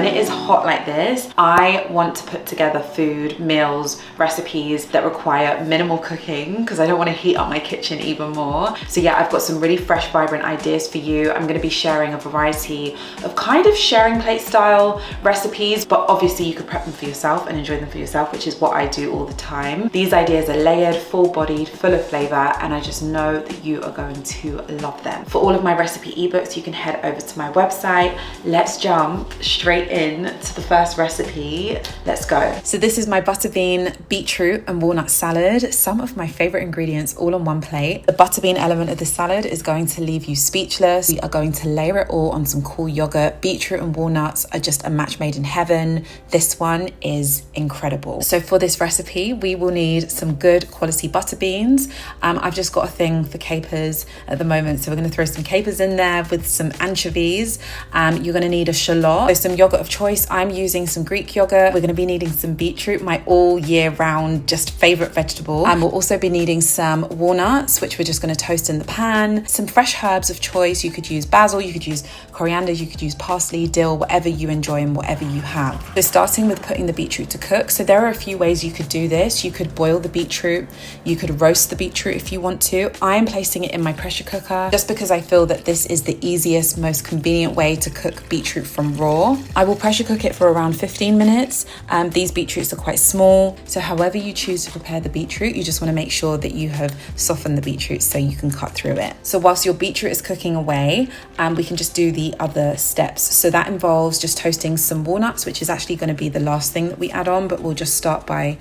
when it is hot like this, I want to put together food, meals, recipes that require minimal cooking because I don't want to heat up my kitchen even more. So yeah, I've got some really fresh, vibrant ideas for you. I'm going to be sharing a variety of kind of sharing plate style recipes, but obviously you could prep them for yourself and enjoy them for yourself, which is what I do all the time. These ideas are layered, full-bodied, full of flavor, and I just know that you are going to love them. For all of my recipe ebooks, you can head over to my website. Let's jump straight in to the first recipe. Let's go. So this is my butter bean, beetroot and walnut salad. Some of my favorite ingredients all on one plate. The butter bean element of the salad is going to leave you speechless. We are going to layer it all on some cool yogurt. Beetroot and walnuts are just a match made in heaven. This one is incredible. So for this recipe, we will need some good quality butter beans. I've just got a thing for capers at the moment, so we're going to throw some capers in there with some anchovies. You're going to need a shallot, so some yogurt of choice. I'm using some Greek yogurt. We're going to be needing some beetroot, my all year round just favorite vegetable. And we'll also be needing some walnuts, which we're just going to toast in the pan. Some fresh herbs of choice. You could use basil, you could use coriander, you could use parsley, dill, whatever you enjoy and whatever you have. So starting with putting the beetroot to cook. So there are a few ways you could do this. You could boil the beetroot, you could roast the beetroot if you want to. I am placing it in my pressure cooker just because I feel that this is the easiest, most convenient way to cook beetroot from raw. I will pressure cook it for around 15 minutes. These beetroots are quite small, so however you choose to prepare the beetroot, you just want to make sure that you have softened the beetroot so you can cut through it. So whilst your beetroot is cooking away, we can just do the other steps. So that involves just toasting some walnuts, which is actually going to be the last thing that we add on, but we'll just start by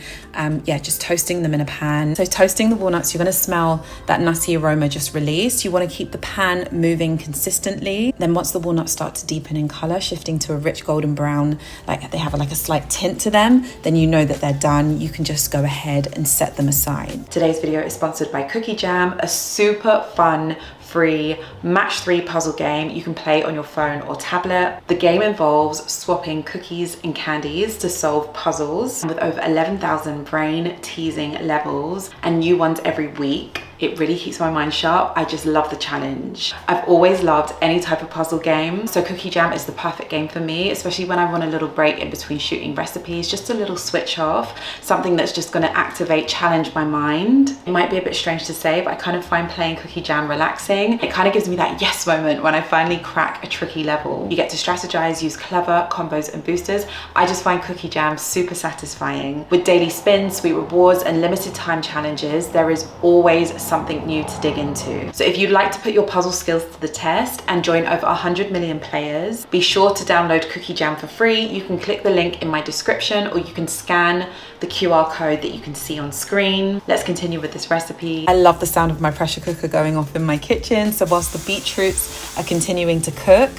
just toasting them in a pan. So toasting the walnuts, you're going to smell that nutty aroma just release. You want to keep the pan moving consistently. Then once the walnuts start to deepen in color, shifting to a rich golden brown, like they have like a slight tint to them, then you know that they're done. You can just go ahead and set them aside. Today's video is sponsored by Cookie Jam, a super fun, free match 3 puzzle game you can play on your phone or tablet. The game involves swapping cookies and candies to solve puzzles with over 11,000 brain teasing levels and new ones every week. It really keeps my mind sharp. I just love the challenge. I've always loved any type of puzzle game, so Cookie Jam is the perfect game for me, especially when I want a little break in between shooting recipes, just a little switch off, something that's just gonna activate, challenge my mind. It might be a bit strange to say, but I kind of find playing Cookie Jam relaxing. It kind of gives me that yes moment when I finally crack a tricky level. You get to strategize, use clever combos and boosters. I just find Cookie Jam super satisfying. With daily spins, sweet rewards, and limited time challenges, there is always something new to dig into. So if you'd like to put your puzzle skills to the test and join over 100 million players, be sure to download Cookie Jam for free. You can click the link in my description or you can scan the QR code that you can see on screen. Let's continue with this recipe. I love the sound of my pressure cooker going off in my kitchen. So whilst the beetroots are continuing to cook,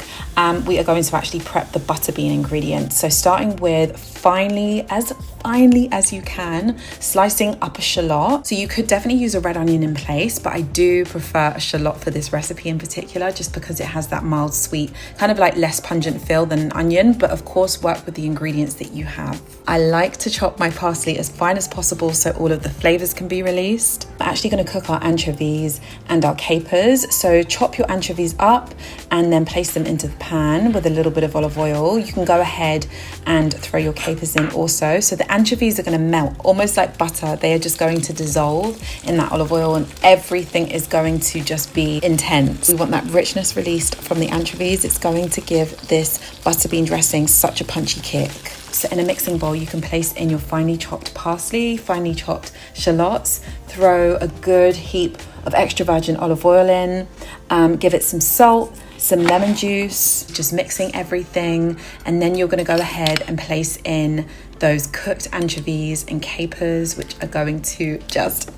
we are going to actually prep the butter bean ingredients. So starting with finely as you can, slicing up a shallot. So you could definitely use a red onion in place, but I do prefer a shallot for this recipe in particular, just because it has that mild sweet, kind of like less pungent feel than an onion, but of course work with the ingredients that you have. I like to chop my parsley as fine as possible so all of the flavors can be released. I'm actually going to cook our anchovies and our capers. So chop your anchovies up and then place them into the pan with a little bit of olive oil. You can go ahead and throw your capers in also. So the anchovies are going to melt almost like butter. They are just going to dissolve in that olive oil and everything is going to just be intense. We want that richness released from the anchovies. It's going to give this butter bean dressing such a punchy kick. So in a mixing bowl, you can place in your finely chopped parsley, finely chopped shallots, throw a good heap of extra virgin olive oil in, give it some salt, some lemon juice, just mixing everything. And then you're gonna go ahead and place in those cooked anchovies and capers, which are going to just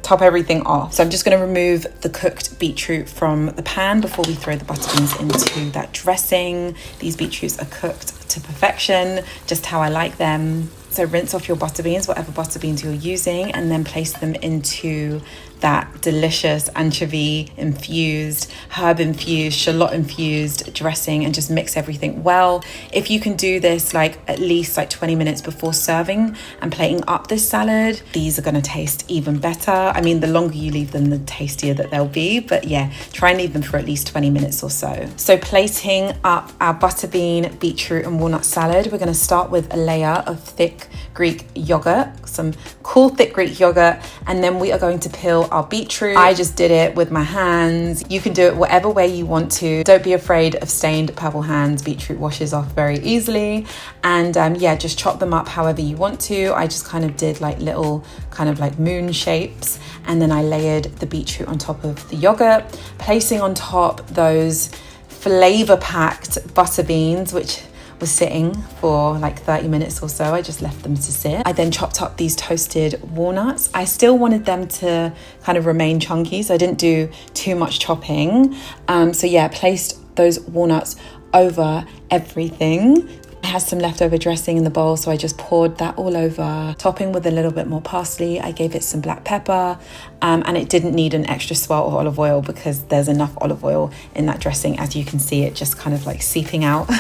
top everything off. So I'm just going to remove the cooked beetroot from the pan before we throw the butter beans into that dressing. These beetroots are cooked to perfection, just how I like them. So rinse off your butter beans, whatever butter beans you're using, and then place them into that delicious anchovy infused, herb infused, shallot infused dressing, and just mix everything well. If you can do this like at least like 20 minutes before serving and plating up this salad, these are going to taste even better. I mean, the longer you leave them, the tastier that they'll be, but yeah, try and leave them for at least 20 minutes or so. So plating up our butter bean, beetroot and walnut salad, we're going to start with a layer of thick Greek yogurt, some cool thick Greek yogurt, and then we are going to peel our beetroot. I just did it with my hands. You can do it whatever way you want to. Don't be afraid of stained purple hands. Beetroot washes off very easily. And yeah, just chop them up however you want to. I just kind of did like little kind of like moon shapes, and then I layered the beetroot on top of the yogurt, placing on top those flavor packed butter beans, which was sitting for like 30 minutes or so. I just left them to sit. I then chopped up these toasted walnuts. I still wanted them to kind of remain chunky, so I didn't do too much chopping. So yeah, placed those walnuts over everything. I had some leftover dressing in the bowl, so I just poured that all over, topping with a little bit more parsley. I gave it some black pepper, and it didn't need an extra swirl of olive oil because there's enough olive oil in that dressing. As you can see, it just kind of like seeping out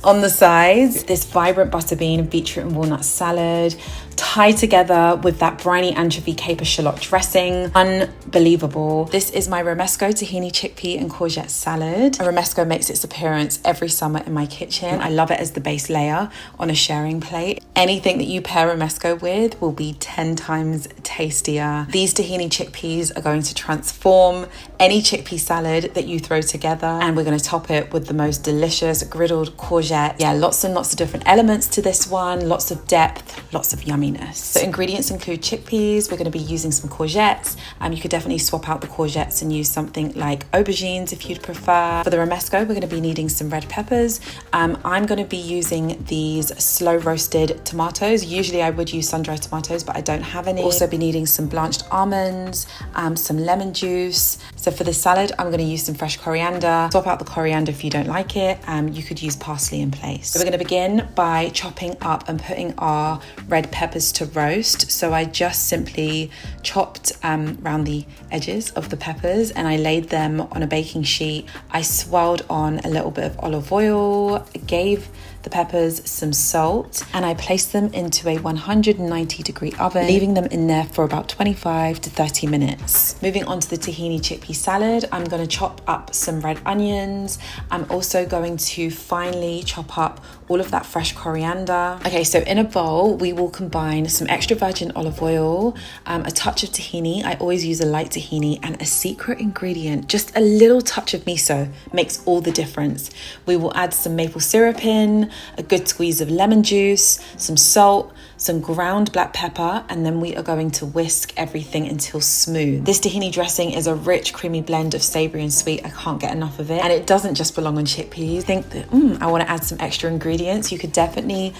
on the sides. This vibrant butter bean, beetroot and walnut salad tied together with that briny anchovy caper shallot dressing. Unbelievable. This is my Romesco tahini chickpea and courgette salad. Romesco makes its appearance every summer in my kitchen. I love it as the base layer on a sharing plate. Anything that you pair Romesco with will be 10 times tastier. These tahini chickpeas are going to transform any chickpea salad that you throw together, and we're going to top it with the most delicious griddled courgette. Yeah, lots and lots of different elements to this one, lots of depth, lots of yumminess. So ingredients include chickpeas. We're going to be using some courgettes. You could definitely swap out the courgettes and use something like aubergines if you'd prefer. For the Romesco, we're going to be needing some red peppers. I'm going to be using these slow roasted tomatoes. Usually I would use sun-dried tomatoes, but I don't have any. Also be needing some blanched almonds, some lemon juice. So for the salad, I'm going to use some fresh coriander. Swap out the coriander if you don't like it. You could use parsley in place. So we're going to begin by chopping up and putting our red peppers to roast. So I just simply chopped around the edges of the peppers and I laid them on a baking sheet. I swirled on a little bit of olive oil, gave the peppers some salt, and I placed them into a 190-degree oven, leaving them in there for about 25 to 30 minutes. Moving on to the tahini chickpea salad, I'm going to chop up some red onions. I'm also going to finely chop up all of that fresh coriander. Okay, so in a bowl, we will combine some extra virgin olive oil, a touch of tahini. I always use a light tahini, and a secret ingredient, just a little touch of miso, makes all the difference. We will add some maple syrup in, a good squeeze of lemon juice, some salt, some ground black pepper, and then we are going to whisk everything until smooth. This tahini dressing is a rich, creamy blend of savory and sweet. I can't get enough of it. And it doesn't just belong on chickpeas. Think that, I want to add some extra ingredients. You could definitely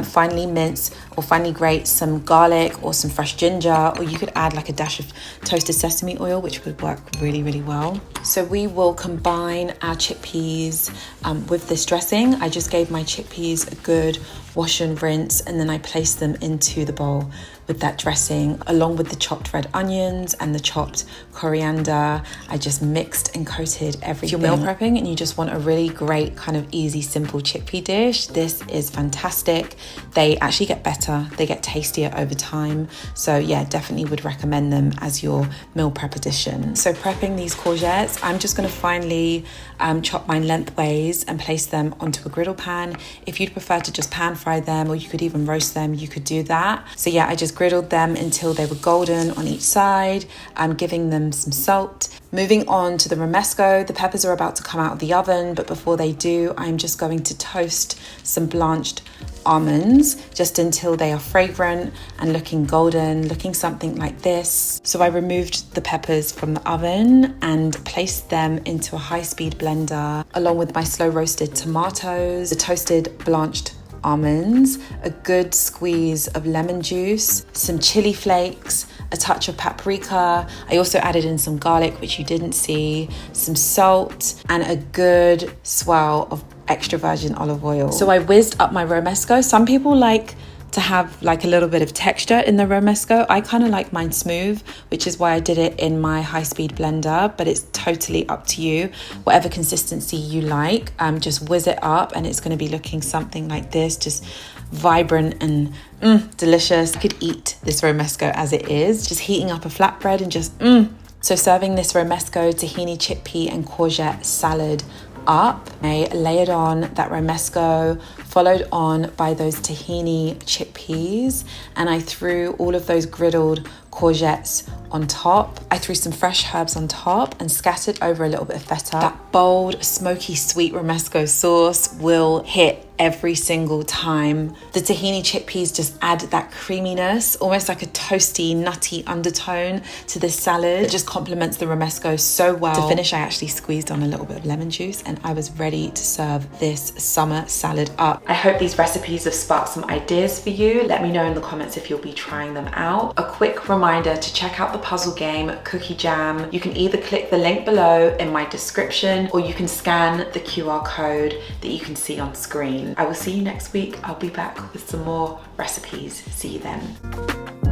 finely mince or finely grate some garlic or some fresh ginger, or you could add like a dash of toasted sesame oil, which would work really, really well. So we will combine our chickpeas with this dressing. I just gave my chickpeas a good wash and rinse, and then I placed them into the bowl with that dressing along with the chopped red onions and the chopped coriander. I just mixed and coated everything. If you're meal prepping and you just want a really great kind of easy, simple chickpea dish, this is fantastic. They actually get better, they get tastier over time. So yeah, definitely would recommend them as your meal prep addition. So prepping these courgettes, I'm just gonna finely chop mine lengthways and place them onto a griddle pan. If you'd prefer to just pan fry them, or you could even roast them, you could do that. So yeah, I just griddled them until they were golden on each side. I'm giving them some salt. Moving on to the Romesco, the peppers are about to come out of the oven, but before they do, I'm just going to toast some blanched almonds just until they are fragrant and looking golden, looking something like this. So I removed the peppers from the oven and placed them into a high-speed blender along with my slow roasted tomatoes, the toasted blanched almonds, a good squeeze of lemon juice, some chili flakes, a touch of paprika. I also added in some garlic, which you didn't see, some salt, and a good swirl of extra virgin olive oil. So I whizzed up my Romesco. Some people like to have like a little bit of texture in the Romesco. I kind of like mine smooth, which is why I did it in my high-speed blender, but it's totally up to you. Whatever consistency you like, just whiz it up and it's going to be looking something like this, just vibrant and delicious. I could eat this Romesco as it is, just heating up a flatbread and just So serving this Romesco tahini chickpea and courgette salad up, I layered on that Romesco, followed on by those tahini chickpeas, and I threw all of those griddled courgettes on top. I threw some fresh herbs on top and scattered over a little bit of feta. That bold, smoky, sweet Romesco sauce will hit every single time. The tahini chickpeas just add that creaminess, almost like a toasty, nutty undertone to this salad. It just complements the Romesco so well. To finish, I actually squeezed on a little bit of lemon juice and I was ready to serve this summer salad up. I hope these recipes have sparked some ideas for you. Let me know in the comments if you'll be trying them out. A quick reminder to check out the puzzle game Cookie Jam. You can either click the link below in my description or you can scan the QR code that you can see on screen. I will see you next week. I'll be back with some more recipes. See you then.